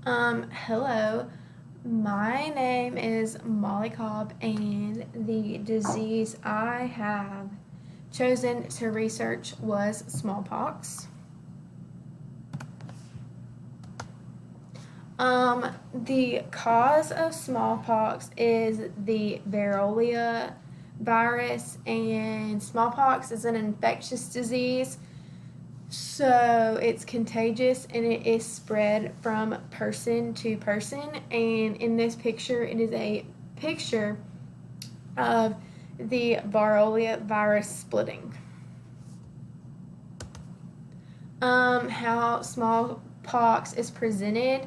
Hello. My name is Molly Cobb, and the disease I have chosen to research was smallpox. The cause of smallpox is the variola virus, and smallpox is an infectious disease. So it's contagious and it is spread from person to person. And in this picture, it is a picture of the variola virus splitting. How smallpox is presented.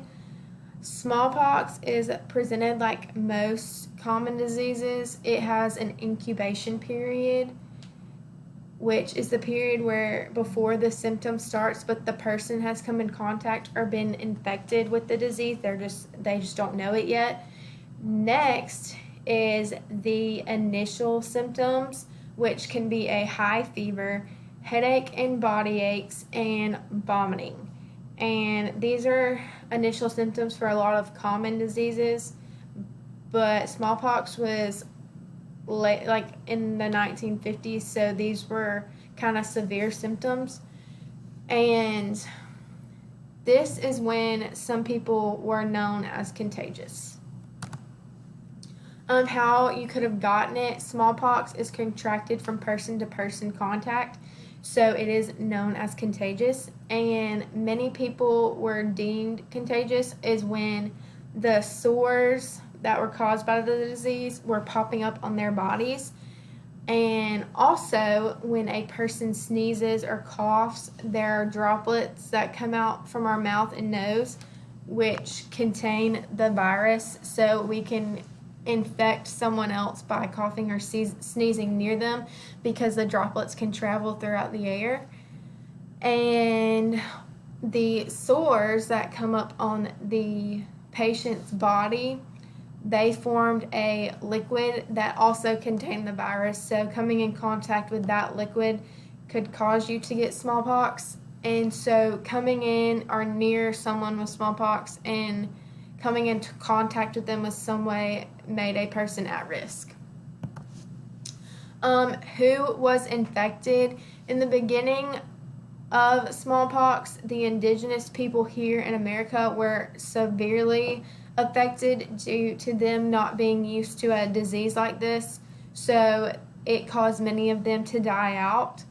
Smallpox is presented like most common diseases. It has an incubation period, which is the period where before the symptom starts, but the person has come in contact or been infected with the disease. They just don't know it yet. Next is the initial symptoms, which can be a high fever, headache and body aches, and vomiting. And these are initial symptoms for a lot of common diseases, but smallpox was like in the 1950s, so these were kind of severe symptoms. And this is when some people were known as contagious. How you could have gotten it. Smallpox is contracted from person to person contact, so it is known as contagious. And many people were deemed contagious is when the sores that were caused by the disease were popping up on their bodies. And also, when a person sneezes or coughs, there are droplets that come out from our mouth and nose which contain the virus, so we can infect someone else by coughing or sneezing near them because the droplets can travel throughout the air. And the sores that come up on the patient's body, they formed a liquid that also contained the virus. So coming in contact with that liquid could cause you to get smallpox. And so coming in or near someone with smallpox and coming into contact with them in some way made a person at risk. Who was infected? In the beginning of smallpox, the indigenous people here in America were severely affected due to them not being used to a disease like this. So it caused many of them to die out.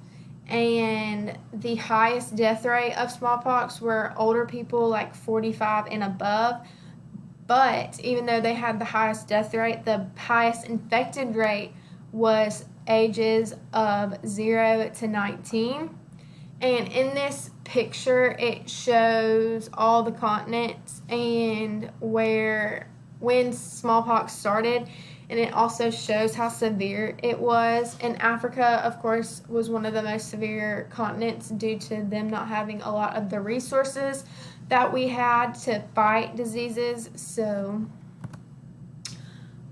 And the highest death rate of smallpox were older people like 45 and above. But even though they had the highest death rate, the highest infected rate was ages of 0 to 19. And in this picture, it shows all the continents and when smallpox started, and it also shows how severe it was. And Africa, of course, was one of the most severe continents due to them not having a lot of the resources that we had to fight diseases. So,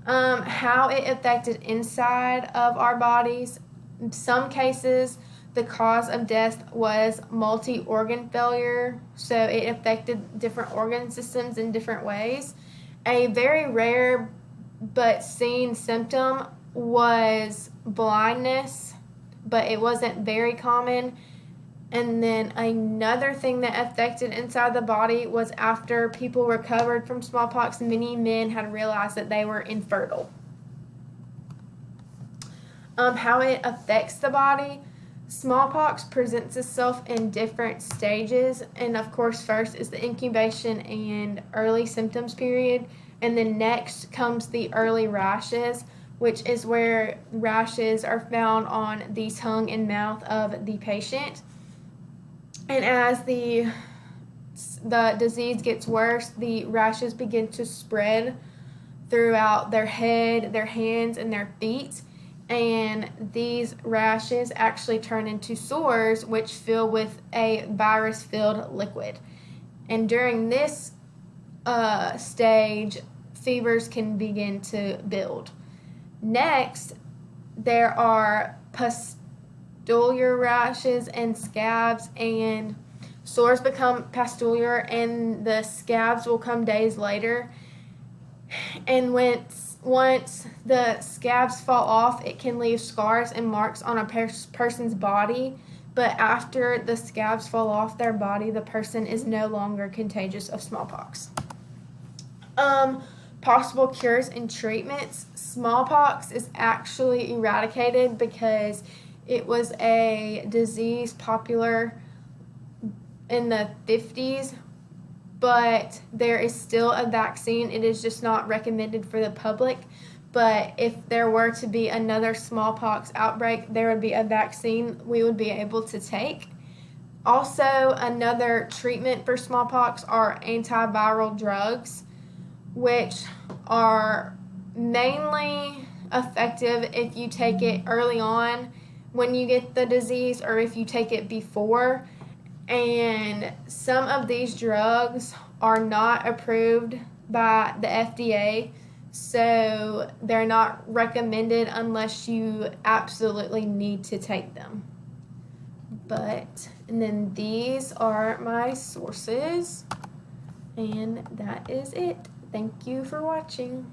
how it affected inside of our bodies. In some cases, the cause of death was multi-organ failure, so it affected different organ systems in different ways. A very rare but seen symptom was blindness, but it wasn't very common. And then another thing that affected inside the body was after people recovered from smallpox, many men had realized that they were infertile. How it affects the body. Smallpox presents itself in different stages, and of course first is the incubation and early symptoms period, and then next comes the early rashes, which is where rashes are found on the tongue and mouth of the patient. And as the disease gets worse, the rashes begin to spread throughout their head, their hands, and their feet. And these rashes actually turn into sores, which fill with a virus-filled liquid. And during this stage, fevers can begin to build. Next, there are pustular rashes and scabs, and Sores become pustular and the scabs will come days later. And once the scabs fall off, it can leave scars and marks on a person's body. But after the scabs fall off their body, the person is no longer contagious of smallpox. Possible cures and treatments. Smallpox is actually eradicated because it was a disease popular in the 50s, but there is still a vaccine. It is just not recommended for the public. But if there were to be another smallpox outbreak, there would be a vaccine we would be able to take. Also, another treatment for smallpox are antiviral drugs, which are mainly effective if you take it early on when you get the disease or if you take it before. And some of these drugs are not approved by the FDA, so they're not recommended unless you absolutely need to take them. And then these are my sources, and that is it. Thank you for watching.